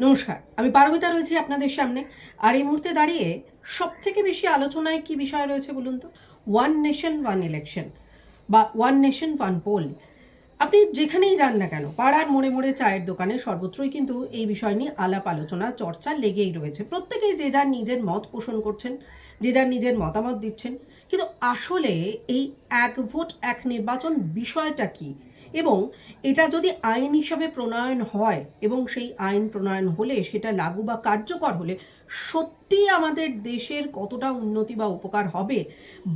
নমস্কার, আমি পারমিতা রয়েছি আপনাদের সামনে। আর এই মুহূর্তে দাঁড়িয়ে সব থেকে বেশি আলোচনায় কি বিষয় রয়েছে বলুন তো? ওয়ান নেশন ওয়ান ইলেকশন বা ওয়ান নেশন ওয়ান পোল। আপনি যেখানেই যান না কেন, পাড়ার মোড়ে মোড়ে, চায়ের দোকানে, সর্বত্রই কিন্তু এই বিষয় নিয়ে আলাপ আলোচনা চর্চা লেগেই রয়েছে। প্রত্যেকেই যে যার নিজের মত পোষণ করছেন, যে যার নিজের মতামত দিচ্ছেন। কিন্তু আসলে এই এক ভোট এক নির্বাচন বিষয়টা কি, এবং এটা যদি আইন হিসাবে প্রণয়ন হয় এবং সেই আইন প্রণয়ন হলে সেটা লাগু বা কার্যকর হলে সত্যি আমাদের দেশের কতটা উন্নতি বা উপকার হবে,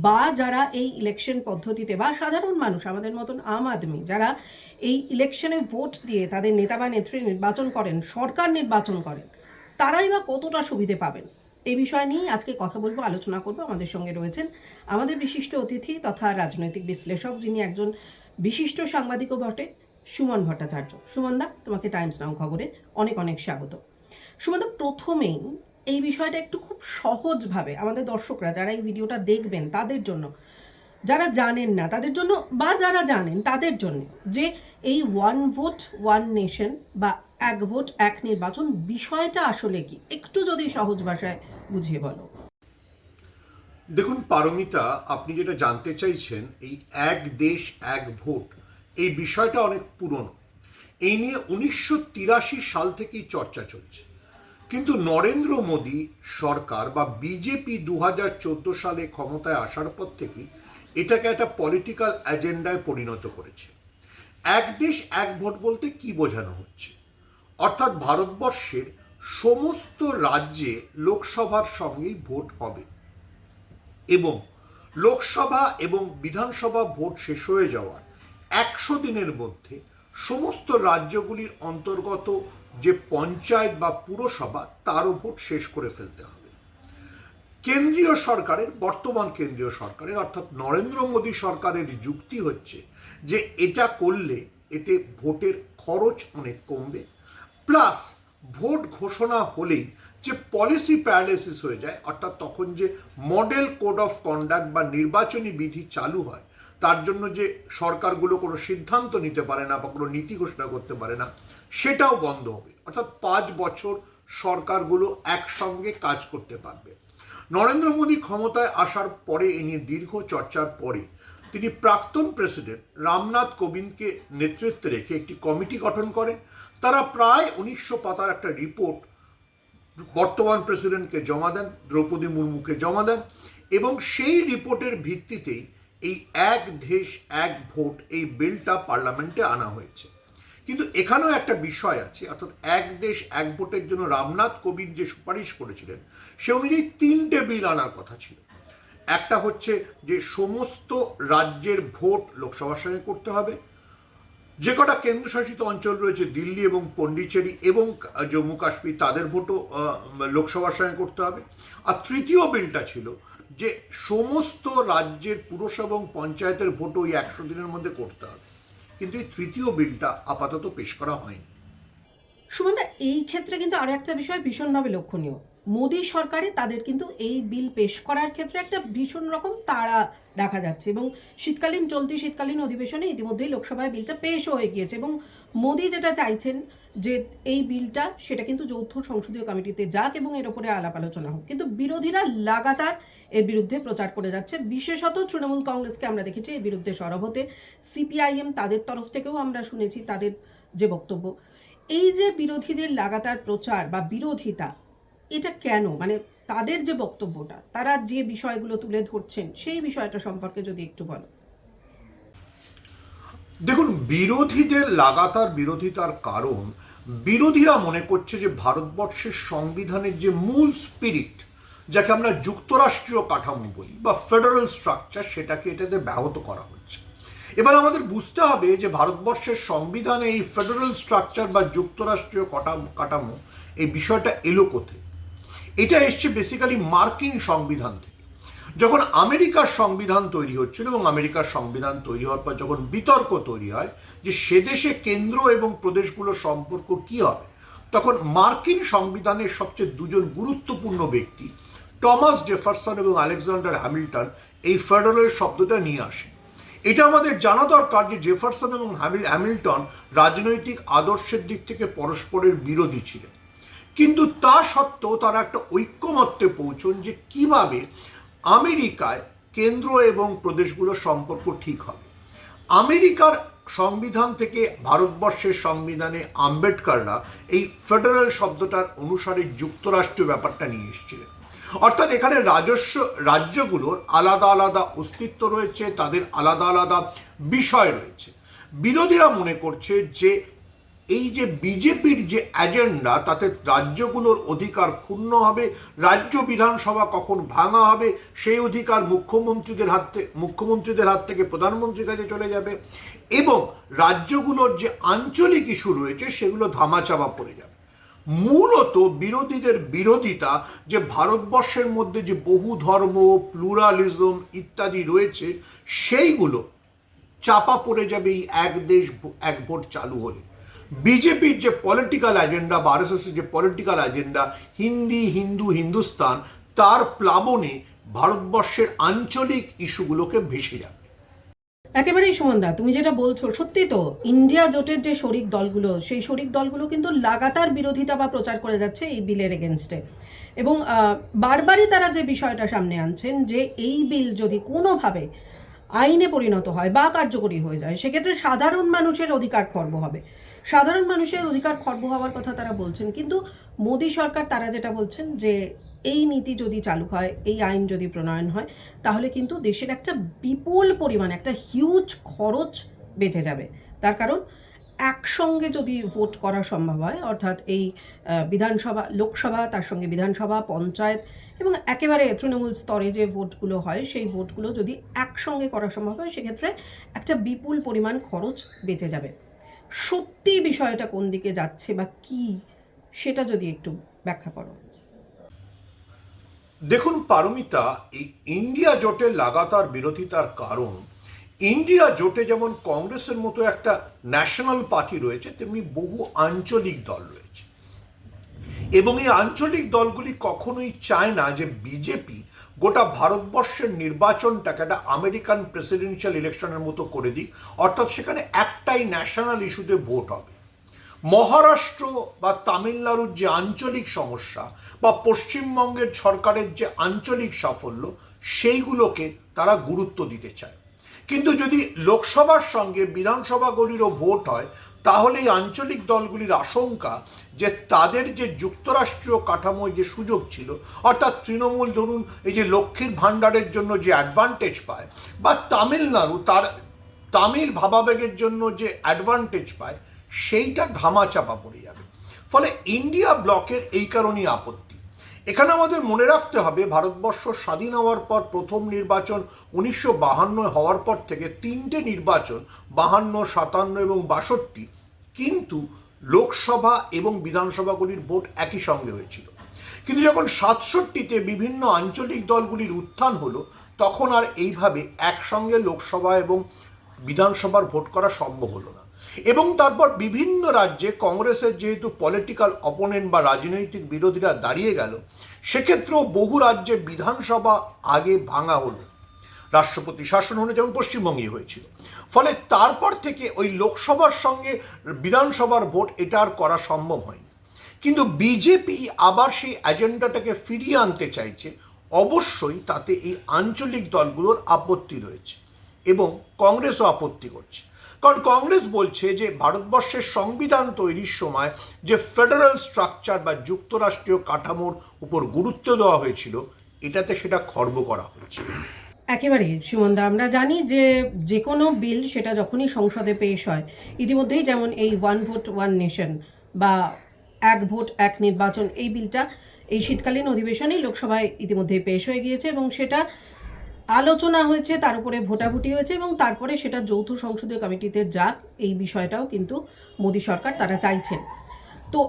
বা যারা এই ইলেকশন পদ্ধতিতে বা সাধারণ মানুষ আমাদের মতন আম আদমি যারা এই ইলেকশনে ভোট দিয়ে তাদের নেতা বা নেত্রী নির্বাচন করেন, সরকার নির্বাচন করেন, তারাই বা কতটা সুবিধে পাবেন, এই বিষয় নিয়েই আজকে কথা বলবো, আলোচনা করবো। আমাদের সঙ্গে রয়েছেন আমাদের বিশিষ্ট অতিথি তথা রাজনৈতিক বিশ্লেষক, যিনি একজন বিশিষ্ট সাংবাদিকও বটে, সুমন ভট্টাচার্য। সুমনদা, তোমাকে টাইমস নাও খবরে অনেক অনেক স্বাগত। সুমনদা, প্রথমেই এই বিষয়টা একটু খুব সহজভাবে আমাদের দর্শকরা যারা এই ভিডিওটা দেখবেন তাদের জন্য, যারা জানেন না তাদের জন্য, বা যারা জানেন তাদের জন্য, যে এই ওয়ান ভোট ওয়ান নেশন বা এক ভোট এক নির্বাচন বিষয়টা আসলে কি, একটু যদি সহজ ভাষায় বুঝিয়ে বলো। দেখুন পারমিতা, আপনি যেটা জানতে চাইছেন, এই এক দেশ এক ভোট এই বিষয়টা অনেক পুরনো। এই নিয়ে 1983 সাল থেকেই চর্চা চলছে, কিন্তু নরেন্দ্র মোদী সরকার বা বিজেপি 2014 সালে ক্ষমতায় আসার পর থেকেই এটাকে একটা পলিটিক্যাল এজেন্ডায় পরিণত করেছে। এক দেশ এক ভোট বলতে কি বোঝানো হচ্ছে? অর্থাৎ ভারতবর্ষের সমস্ত রাজ্যে লোকসভার সঙ্গেই ভোট হবে এবং লোকসভা এবং বিধানসভা ভোট শেষ হয়ে যাওয়ার 100 দিনের মধ্যে সমস্ত রাজ্যগুলির অন্তর্গত যে পঞ্চায়েত বা পুরসভা তারও ভোট শেষ করে ফেলতে হবে। কেন্দ্রীয় সরকারের, বর্তমান কেন্দ্রীয় সরকারের অর্থাৎ নরেন্দ্র মোদী সরকারের যুক্তি হচ্ছে যে এটা করলে এতে ভোটের খরচ অনেক কমবে, প্লাস ভোট ঘোষণা হলেই যে পলিসি প্যারালাইসিস হয়ে যায়, অর্থাৎ তখন যে মডেল কোড অফ কন্ডাক্ট বা নির্বাচনী বিধি চালু হয়, তার জন্য যে সরকারগুলো কোনো সিদ্ধান্ত নিতে পারে না বা কোনো নীতি ঘোষণা করতে পারে না, সেটাও বন্ধ হবে। অর্থাৎ 5 বছর সরকারগুলো একসঙ্গে কাজ করতে পারবে। নরেন্দ্র মোদী ক্ষমতায় আসার পরে এ নিয়ে দীর্ঘ চর্চার পরে তিনি প্রাক্তন প্রেসিডেন্ট রামনাথ কোবিন্দকে নেতৃত্বে রেখে একটি কমিটি গঠন করেন। তারা প্রায় 1900 পাতার একটা রিপোর্ট বর্তমান প্রেসিডেন্টকে জমা দেন, দ্রৌপদী মুর্মুকে জমা দেন, এবং সেই রিপোর্টের ভিত্তিতেই এই এক দেশ এক ভোট এই বিলটা পার্লামেন্টে আনা হয়েছে। কিন্তু এখানেও একটা বিষয় আছে, অর্থাৎ এক দেশ এক ভোটের জন্য রামনাথ কোবিন্দ যে সুপারিশ করেছিলেন সে অনুযায়ী 3টে বিল আনার কথা ছিল। একটা হচ্ছে যে সমস্ত রাজ্যের ভোট লোকসভার সঙ্গে করতে হবে, যে কটা কেন্দ্রশাসিত অঞ্চল রয়েছে দিল্লি এবং পন্ডিচেরি এবং জম্মু কাশ্মীর তাদের ভোটও লোকসভার সঙ্গে করতে হবে। আর তৃতীয় বিলটা ছিল যে সমস্ত রাজ্যের পুরসভা এবং পঞ্চায়েতের ভোট ওই 100 দিনের মধ্যে করতে হবে। কিন্তু এই তৃতীয় বিলটা আপাতত পেশ করা হয়নি। সুমনদা, এই ক্ষেত্রে কিন্তু আরো একটা বিষয় ভীষণভাবে লক্ষণীয়। মোদী সরকারে তাদের কিন্তু এই বিল পেশ করার ক্ষেত্রে একটা ভীষণ রকম তাড়া দেখা যাচ্ছে, এবং চলতি শীতকালীন অধিবেশনে ইতিমধ্যেই লোকসভায় বিলটা পেশও হয়ে গিয়েছে, এবং মোদী যেটা চাইছেন যে এই বিলটা সেটা কিন্তু যৌথ সংসদীয় কমিটিতে যাক এবং এর ওপরে আলাপ আলোচনা হোক। কিন্তু বিরোধীরা লাগাতার এর বিরুদ্ধে প্রচার করে যাচ্ছে, বিশেষত তৃণমূল কংগ্রেসকে আমরা দেখেছি এর বিরুদ্ধে সরব হতে। সিপিআইএম তাদের তরফ থেকেও আমরা শুনেছি তাদের যে বক্তব্য। এই যে বিরোধীদের লাগাতার প্রচার বা বিরোধিতা, এটা কেন? মানে তাদের যে বক্তব্যটা, তারা যে বিষয়গুলো তুলে ধরছেন সেই বিষয়টা সম্পর্কে যদি একটু বলো। দেখুন, বিরোধীদের লাগাতার বিরোধিতার কারণ, বিরোধীরা মনে করছে যে ভারতবর্ষের সংবিধানের যে মূল স্পিরিট, যাকে আমরা যুক্তরাষ্ট্রীয় কাঠামো বলি বা ফেডারেল স্ট্রাকচার, সেটাকে এটাতে ব্যাহত করা হচ্ছে। এবার আমাদের বুঝতে হবে যে ভারতবর্ষের সংবিধানে এই ফেডারেল স্ট্রাকচার বা যুক্তরাষ্ট্রীয় কাঠামো এই বিষয়টা এলো কোথায়? এটা এসছে বেসিক্যালি মার্কিন সংবিধান থেকে। যখন আমেরিকার সংবিধান তৈরি হচ্ছিল এবং আমেরিকার সংবিধান তৈরি হওয়ার পর যখন বিতর্ক তৈরি হয় যে সে দেশে কেন্দ্র এবং প্রদেশগুলোর সম্পর্ক কি হবে, তখন মার্কিন সংবিধানের সবচেয়ে দুজন গুরুত্বপূর্ণ ব্যক্তি টমাস জেফারসন এবং আলেকজান্ডার হ্যামিল্টন এই ফেডারেল শব্দটা নিয়ে আসে। এটা আমাদের জানা দরকার যে জেফারসন এবং হ্যামিল্টন রাজনৈতিক আদর্শের দিক থেকে পরস্পরের বিরোধী ছিলেন, কিন্তু তা সত্ত্বেও তারা একটা ঐক্যমত্যে পৌঁছন যে কিভাবে আমেরিকায় কেন্দ্র এবং প্রদেশগুলোর সম্পর্ক ঠিক হবে। আমেরিকার সংবিধান থেকে ভারতবর্ষের সংবিধানে আম্বেদকররা এই ফেডারেল শব্দটার অনুসারে যুক্তরাষ্ট্রীয় ব্যাপারটা নিয়ে এসেছিলেন। অর্থাৎ এখানে রাজ্যগুলোর আলাদা আলাদা অস্তিত্ব রয়েছে, তাদের আলাদা আলাদা বিষয় রয়েছে। বিরোধীরা মনে করছে যে এই যে বিজেপির যে এজেন্ডা, তাতে রাজ্যগুলোর অধিকার ক্ষুণ্ণ হবে, রাজ্য বিধানসভা কখন ভাঙা হবে সেই অধিকার মুখ্যমন্ত্রীদের হাত থেকে প্রধানমন্ত্রীর কাছে চলে যাবে, এবং রাজ্যগুলোর যে আঞ্চলিক ইস্যু রয়েছে সেগুলো ধামাচাপা পড়ে যাবে। মূলত বিরোধীদের বিরোধিতা যে ভারতবর্ষের মধ্যে যে বহু ধর্ম, প্লুরালিজম ইত্যাদি রয়েছে সেইগুলো চাপা পড়ে যাবে এই এক দেশ এক ভোট চালু হলে। বিজেপির যে পলিটিক্যাল এজেন্ডা বা আরএসএসের যে পলিটিক্যাল এজেন্ডা হিন্দি, হিন্দু, হিন্দুস্তান, তার প্লাবনে ভারতবর্ষের আঞ্চলিক ইস্যুগুলোকে ভেসে যাবে। একেবারেই সুমনদা, তুমি যেটা বলছো সত্যি তো। ইন্ডিয়া জোটের যে শরিক দলগুলো, সেই শরিক দলগুলো কিন্তু লাগাতার বিরোধিতা বা প্রচার করে যাচ্ছে এই বিলের এগেনস্টে, এবং বারবারই তারা যে বিষয়টা সামনে আনছেন যে এই বিল যদি কোনোভাবে আইনে পরিণত হয় বা কার্যকরী হয়ে যায়, সেক্ষেত্রে সাধারণ মানুষের অধিকার খর্ব হবে। সাধারণ মানুষের অধিকার খর্ব হওয়ার কথা তারা বলছেন, কিন্তু মোদী সরকার তারা যেটা বলছেন যে এই নীতি যদি চালু হয়, এই আইন যদি প্রণয়ন হয়, তাহলে কিন্তু দেশের একটা বিপুল পরিমাণ, একটা হিউজ খরচ বেঁচে যাবে। তার কারণ একসঙ্গে যদি ভোট করা সম্ভব হয়, অর্থাৎ এই বিধানসভা, লোকসভা, তার সঙ্গে বিধানসভা, পঞ্চায়েত এবং একেবারে তৃণমূল স্তরে যে ভোটগুলো হয়, সেই ভোটগুলো যদি একসঙ্গে করা সম্ভব হয়, সেক্ষেত্রে একটা বিপুল পরিমাণ খরচ বেঁচে যাবে। সত্যি বিষয়টা কোন দিকে যাচ্ছে বা কি, সেটা যদি একটু ব্যাখ্যা করো। দেখুন পারমিতা, এই ইন্ডিয়া জোটের লাগাতার বিরোধিতার কারণ, ইন্ডিয়া জোটে যেমন কংগ্রেসের মতো একটা ন্যাশনাল পার্টি রয়েছে, তেমনি বহু আঞ্চলিক দল রয়েছে, এবং এই আঞ্চলিক দলগুলি কখনোই চায় না যে বিজেপি গোটা ভারতবর্ষের নির্বাচনটাকে একটা আমেরিকান প্রেসিডেন্সিয়াল ইলেকশনের মতো করে দিক, অর্থাৎ সেখানে একটাই ন্যাশনাল ইস্যুতে ভোট হবে। মহারাষ্ট্র বা তামিলনাড়ুর যে আঞ্চলিক সমস্যা বা পশ্চিমবঙ্গের সরকারের যে আঞ্চলিক সাফল্য, সেইগুলোকে তারা গুরুত্ব দিতে চায়। কিন্তু যদি লোকসভার সঙ্গে বিধানসভাগুলিরও ভোট হয়, তাহলে এই আঞ্চলিক দলগুলির আশঙ্কা যে তাদের যে যুক্তরাষ্ট্রীয় কাঠামোয় যে সুযোগ ছিল, অর্থাৎ তৃণমূল ধরুন এই যে লক্ষ্মীর ভাণ্ডারের জন্য যে অ্যাডভান্টেজ পায়, বা তামিলনাড়ু তার তামিল ভাবাবেগের জন্য যে অ্যাডভান্টেজ পায়, সেইটা ধামাচাপা পড়ে যাবে। ফলে ইন্ডিয়া ব্লকের এই কারণেই আপত্তি। এখানে আমাদের মনে রাখতে হবে, ভারতবর্ষ স্বাধীন হওয়ার পর প্রথম নির্বাচন 1952 হওয়ার পর থেকে 3টে নির্বাচন, 52, 57 এবং 62, কিন্তু লোকসভা এবং বিধানসভাগুলির ভোট একই সঙ্গে হয়েছিল। কিন্তু যখন 67তে বিভিন্ন আঞ্চলিক দলগুলির উত্থান হলো, তখন আর এইভাবে একসঙ্গে লোকসভা এবং বিধানসভার ভোট করা সম্ভব হলো না। এবং তারপর বিভিন্ন রাজ্যে কংগ্রেসের যেহেতু পলিটিক্যাল অপোনেন্ট বা রাজনৈতিক বিরোধীরা দাঁড়িয়ে গেল, সেক্ষেত্রেও বহু রাজ্যে বিধানসভা আগে ভাঙা হলো, রাষ্ট্রপতি শাসন হলো, যেমন পশ্চিমবঙ্গে হয়েছিল। ফলে তারপর থেকে ওই লোকসভার সঙ্গে বিধানসভার ভোট এটা আর করা সম্ভব হয়নি। কিন্তু বিজেপি আবার সেই এজেন্ডাটাকে ফিরিয়ে আনতে চাইছে। অবশ্যই তাতে এই আঞ্চলিক দলগুলোর আপত্তি রয়েছে, এবং কংগ্রেসও আপত্তি করছে। কারণ কংগ্রেস বলছে যে ভারতবর্ষের সংবিধান তৈরির সময় যে ফেডারেল স্ট্রাকচার বা যুক্তরাষ্ট্রীয় কাঠামোর উপর গুরুত্ব দেওয়া হয়েছিল, এটাতে সেটা খর্ব করা হয়েছে। একেবারেই সুমনদা, আমরা জানি যে যে কোনো বিল সেটা যখনই সংসদে পেশ হয়, ইতিমধ্যেই যেমন এই ওয়ান ভোট ওয়ান নেশন বা এক ভোট এক নির্বাচন, এই বিলটা এই শীতকালীন অধিবেশনেই লোকসভায় ইতিমধ্যেই পেশ হয়ে গিয়েছে, এবং সেটা আলোচনা হয়েছে, তার উপরে ভোটাভুটি হয়েছে, এবং তারপরে সেটা যৌথ সংসদীয় কমিটিতে যাক, এই বিষয়টাও কিন্তু মোদী সরকার তারা চাইছেন। তো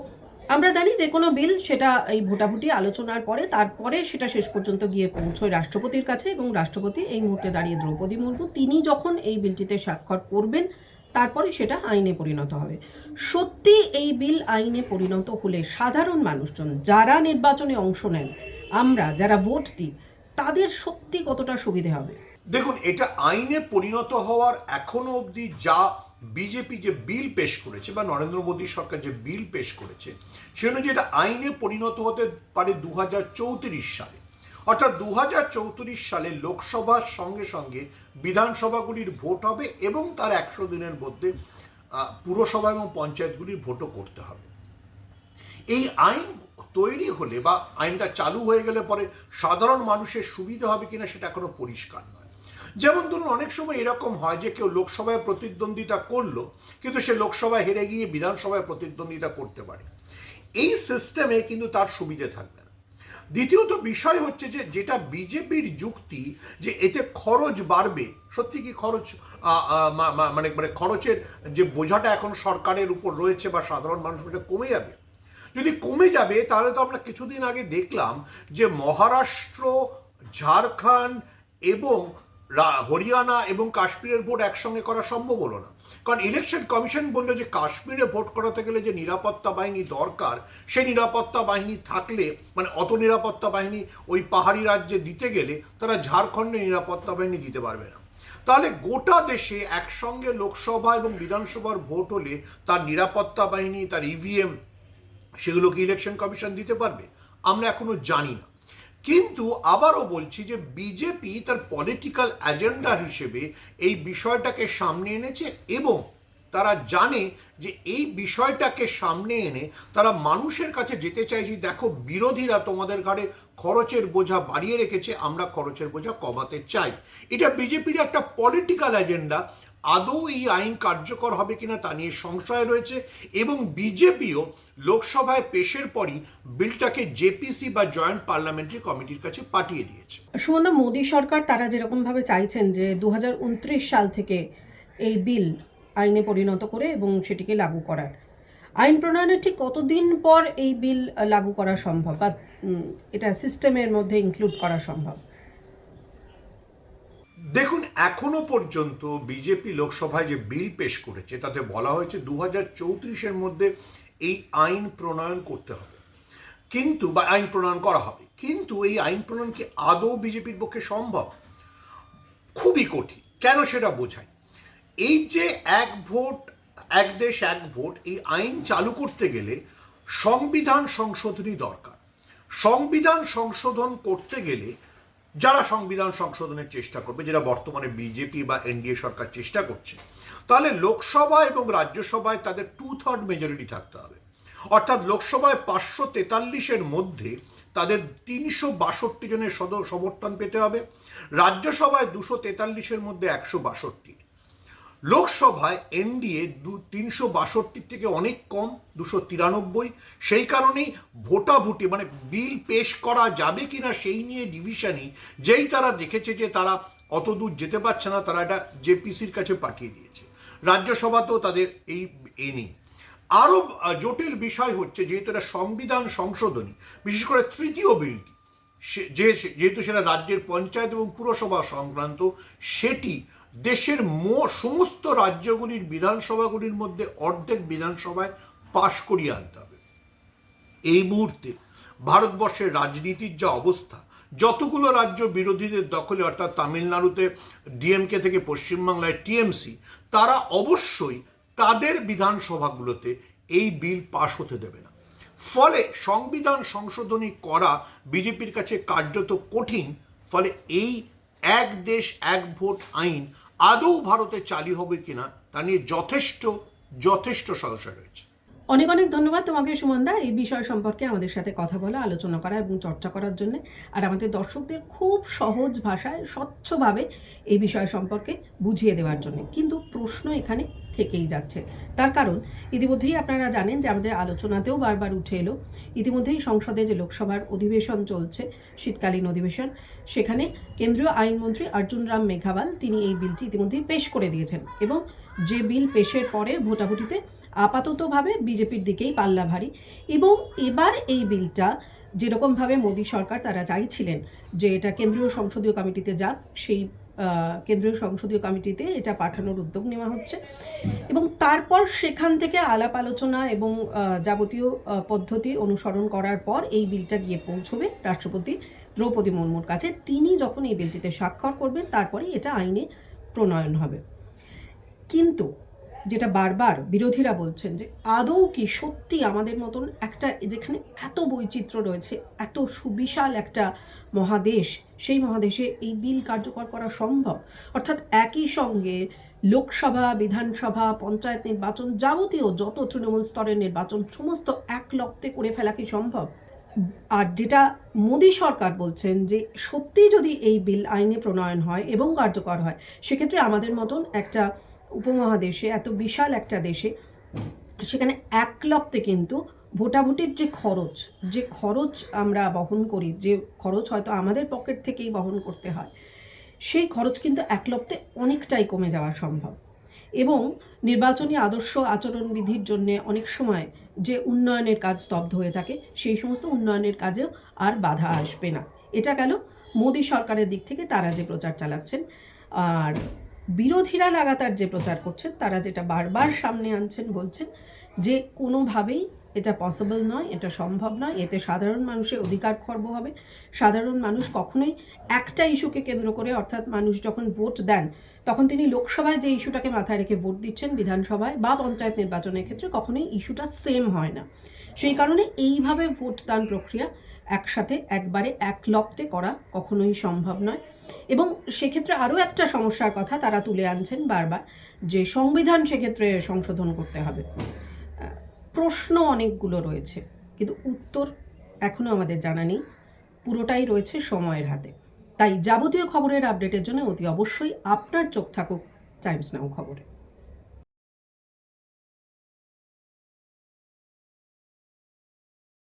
আমরা জানি যে কোনো বিল সেটা এই ভোটাভুটি আলোচনার পরে তারপরে সেটা শেষ পর্যন্ত গিয়ে পৌঁছয় রাষ্ট্রপতির কাছে, এবং রাষ্ট্রপতি এই মুহূর্তে দাঁড়িয়ে দ্রৌপদী মুর্মু, তিনি যখন এই বিলটিতে স্বাক্ষর করবেন, তারপরে সেটা আইনে পরিণত হবে। সত্যি এই বিল আইনে পরিণত হলে সাধারণ মানুষজন যারা নির্বাচনে অংশ নেন, আমরা যারা ভোট দিই, তাদের সত্যি কতটা সুবিধে হবে? দেখুন, এটা আইনে পরিণত হওয়ার এখনো অবধি যা বিজেপি যে বিল পেশ করেছে বা নরেন্দ্র মোদী সরকার যে বিল পেশ করেছে সে অনুযায়ী এটা আইনে পরিণত হতে পারে 2034 সালে। অর্থাৎ 2034 সালে লোকসভার সঙ্গে সঙ্গে বিধানসভাগুলির ভোট হবে এবং তার 100 দিনের মধ্যে পুরসভা এবং পঞ্চায়েতগুলির ভোটও করতে হবে। এই আইন তৈরি হলে বা আইনটা চালু হয়ে গেলে পরে সাধারণ মানুষের সুবিধা হবে কিনা সেটা এখনো পরিষ্কার নয়। যেমন ধরুন অনেক সময় এরকম হয় যে কেউ লোকসভায় প্রতিদ্বন্দ্বিতা করলো কিন্তু সে লোকসভায় হেরে গিয়ে বিধানসভায় প্রতিদ্বন্দ্বিতা করতে পারে। এই সিস্টেমে কিন্তু তার সুবিধে থাকবে না। দ্বিতীয়ত বিষয় হচ্ছে যে যেটা বিজেপির যুক্তি যে এতে খরচ বাড়বে, সত্যি কি খরচ মানে খরচের যে বোঝাটা এখন সরকারের উপর রয়েছে বা সাধারণ মানুষের কমে যাবে? যদি কমে যাবে তাহলে তো আমরা কিছুদিন আগে দেখলাম যে মহারাষ্ট্র, ঝাড়খণ্ড এবং হরিয়ানা এবং কাশ্মীরের ভোট একসঙ্গে করা সম্ভব হলো না। কারণ ইলেকশন কমিশন বললো যে কাশ্মীরে ভোট করাতে গেলে যে নিরাপত্তা বাহিনী দরকার সেই নিরাপত্তা বাহিনী থাকলে মানে অত নিরাপত্তা বাহিনী ওই পাহাড়ি রাজ্যে দিতে গেলে তারা ঝাড়খণ্ডে নিরাপত্তা বাহিনী দিতে পারবে না। তাহলে গোটা দেশে একসঙ্গে লোকসভা এবং বিধানসভার ভোট হলে তার নিরাপত্তা বাহিনী, তার ইভিএম সেগুলোকে ইলেকশন কমিশন দিতে পারবে? আমরা এখনো জানি না। কিন্তু আবারও বলছি যে বিজেপি তার পলিটিক্যাল এজেন্ডা হিসেবে এই বিষয়টাকে সামনে এনেছে এবং তারা জানে যে এই বিষয়টাকে সামনে এনে তারা মানুষের কাছে যেতে চাইছে, দেখো বিরোধীরা তোমাদের ঘাড়ে খরচের বোঝা বাড়িয়ে রেখেছে, আমরা খরচের বোঝা কমাতে চাই। এটা বিজেপির একটা পলিটিক্যাল এজেন্ডা। আদৌ এই আইন কার্যকর হবে কিনা তা নিয়ে সংশয় রয়েছে এবং বিজেপিও লোকসভায় পেশের পরই বিলটাকে জেপিসি বা জয়েন্ট পার্লামেন্টারি কমিটির কাছে পাঠিয়ে দিয়েছে। সুমনদা, মোদী সরকার তারা যেরকমভাবে চাইছেন যে 2029 সাল থেকে এই বিল আইনে পরিণত করে এবং সেটিকে লাগু করার, আইন প্রণয়নের ঠিক কতদিন পর এই বিল লাগু করা সম্ভব বা এটা সিস্টেমের মধ্যে ইনক্লুড করা সম্ভব? দেখুন, এখনো পর্যন্ত বিজেপি লোকসভায় যে বিল পেশ করেছে তাতে বলা হয়েছে 2034-এর মধ্যে এই আইন প্রণয়ন করতে হবে, কিন্তু বা আইন প্রণয়ন করা হবে। কিন্তু এই আইন প্রণয়ন কি আদৌ বিজেপির পক্ষে সম্ভব? খুবই কঠিন। কেন সেটা বোঝাই। এই যে এক ভোট এক দেশ এক ভোট, এই আইন চালু করতে গেলে সংবিধান সংশোধনী দরকার। সংবিধান সংশোধন করতে গেলে যারা সংবিধান সংশোধনের চেষ্টা করবে, যেটা বর্তমানে বিজেপি বা এনডিএ সরকার চেষ্টা করছে, তাহলে লোকসভা এবং রাজ্যসভায় তাদের 2/3 মেজরিটি থাকতে হবে। অর্থাৎ লোকসভায় 543-এর মধ্যে তাদের 362 জনের সমর্থন পেতে হবে, রাজ্যসভায় 243-এর মধ্যে 162। লোকসভায় এনডিএ 362 থেকে অনেক কম, 293। সেই কারণেই ভোটাভুটি মানে বিল পেশ করা যাবে কিনা সেই নিয়ে ডিভিশনই, যেই তারা দেখেছে যে তারা অত দূর যেতে পারছে না, তারা এটা জেপিসির কাছে পাঠিয়ে দিয়েছে। রাজ্যসভাতেও তাদের এই নেই। আরও জটিল বিষয় হচ্ছে যেহেতু এটা সংবিধান সংশোধনী, বিশেষ করে তৃতীয় বিলটি যেহেতু সেটা রাজ্যের পঞ্চায়েত এবং পুরসভা সংক্রান্ত, সেটি দেশের সমস্ত রাজ্যগুলির বিধানসভাগুলির মধ্যে অর্ধেক বিধানসভায় পাশ করিয়ে আনতে হবে। এই মুহূর্তে ভারতবর্ষের রাজনীতির যা অবস্থা, যতগুলো রাজ্য বিরোধীদের দখলে, অর্থাৎ তামিলনাড়ুতে ডিএমকে থেকে পশ্চিমবাংলায় টিএমসি, তারা অবশ্যই তাদের বিধানসভাগুলোতে এই বিল পাশ হতে দেবে না। ফলে সংবিধান সংশোধনী করা বিজেপির কাছে কার্যত কঠিন। ফলে এই এক দেশ এক ভোট আইন আদৌ ভারতে চালু হবে কিনা তা নিয়ে যথেষ্ট সংশয় রয়েছে। অনেক অনেক ধন্যবাদ তোমাকে সুমনদা, এই বিষয় সম্পর্কে আমাদের সাথে কথা বলা, আলোচনা করা এবং চর্চা করার জন্য, আর আমাদের দর্শকদের খুব সহজ ভাষায় স্বচ্ছভাবে এই বিষয় সম্পর্কে বুঝিয়ে দেওয়ার জন্য। কিন্তু প্রশ্ন এখানে থেকেই যাচ্ছে, তার কারণ ইতিমধ্যেই আপনারা জানেন যে আমাদের আলোচনাতেও বারবার উঠে এলো, ইতিমধ্যেই সংসদে যে লোকসভার অধিবেশন চলছে, শীতকালীন অধিবেশন, সেখানে কেন্দ্রীয় আইনমন্ত্রী অর্জুন রাম মেঘাওয়াল তিনি এই বিলটি ইতিমধ্যেই পেশ করে দিয়েছেন এবং যে বিল পেশের পরে ভোটাভুটিতে আপাততভাবে বিজেপির দিকেই পাল্লা ভারী। এবং এবার এই বিলটা যেরকমভাবে মোদী সরকার তারা চাইছিলেন যে এটা কেন্দ্রীয় সংসদীয় কমিটিতে যাক, সেই কেন্দ্রীয় সংসদীয় কমিটিতে এটা পাঠানোর উদ্যোগ নেওয়া হচ্ছে এবং তারপর সেখান থেকে আলাপ আলোচনা এবং যাবতীয় পদ্ধতি অনুসরণ করার পর এই বিলটা গিয়ে পৌঁছবে রাষ্ট্রপতি দ্রৌপদী মুর্মুর কাছে। তিনি যখন এই বিলটিতে স্বাক্ষর করবেন তারপরে এটা আইনে প্রণয়ন হবে। কিন্তু যেটা বারবার বিরোধীরা বলছেন যে আদৌ কি সত্যি আমাদের মতন একটা, যেখানে এত বৈচিত্র্য রয়েছে, এত সুবিশাল একটা মহাদেশ, সেই মহাদেশে এই বিল কার্যকর করা সম্ভব? অর্থাৎ একই সঙ্গে লোকসভা, বিধানসভা, পঞ্চায়েত নির্বাচন, যাবতীয় যত তৃণমূল স্তরের নির্বাচন সমস্ত এক লক্তে করে ফেলা কি সম্ভব? আর যেটা মোদী সরকার বলছেন যে সত্যি যদি এই বিল আইনে প্রণয়ন হয় এবং কার্যকর হয়, সেক্ষেত্রে আমাদের মতন একটা উপমহাদেশে, এত বিশাল একটা দেশে, সেখানে এক লপ্তে কিন্তু ভোটাভুটির যে খরচ আমরা বহন করি, যে খরচ হয়তো আমাদের পকেট থেকেই বহন করতে হয়, সেই খরচ কিন্তু এক লপ্তে অনেকটাই কমে যাওয়া সম্ভব। এবং নির্বাচনী আদর্শ আচরণবিধির জন্য অনেক সময় যে উন্নয়নের কাজ স্তব্ধ হয়ে থাকে, সেই সমস্ত উন্নয়নের কাজেও আর বাধা আসবে না। এটা গেল মোদী সরকারের দিক থেকে তারা যে প্রচার চালাচ্ছেন। আর বিরোধীরা লাগাতার যে প্রচার করছেন, তারা যেটা বারবার সামনে আনছেন, বলছেন যে কোনোভাবেই এটা পসিবল নয়, এটা সম্ভব নয়, এতে সাধারণ মানুষের অধিকার খর্ব হবে। সাধারণ মানুষ কখনোই একটা ইস্যুকে কেন্দ্র করে, অর্থাৎ মানুষ যখন ভোট দেন তখন তিনি লোকসভায় যে ইস্যুটাকে মাথায় রেখে ভোট দিচ্ছেন, বিধানসভায় বা পঞ্চায়েত নির্বাচনের ক্ষেত্রে কখনোই ইস্যুটা সেম হয় না। সেই কারণে এইভাবে ভোটদান প্রক্রিয়া একসাথে একবারে এক লপ্তে করা কখনোই সম্ভব নয়। এবং সেক্ষেত্রে আরও একটা সমস্যার কথা তারা তুলে আনছেন বারবার, যে সংবিধান সেক্ষেত্রে সংশোধন করতে হবে। প্রশ্ন অনেকগুলো রয়েছে, কিন্তু উত্তর এখনও আমাদের জানা নেই, পুরোটাই রয়েছে সময়ের হাতে। তাই যাবতীয় খবরের আপডেটের জন্য অতি অবশ্যই আপনার চোখ থাকুক টাইমস নাও খবরে।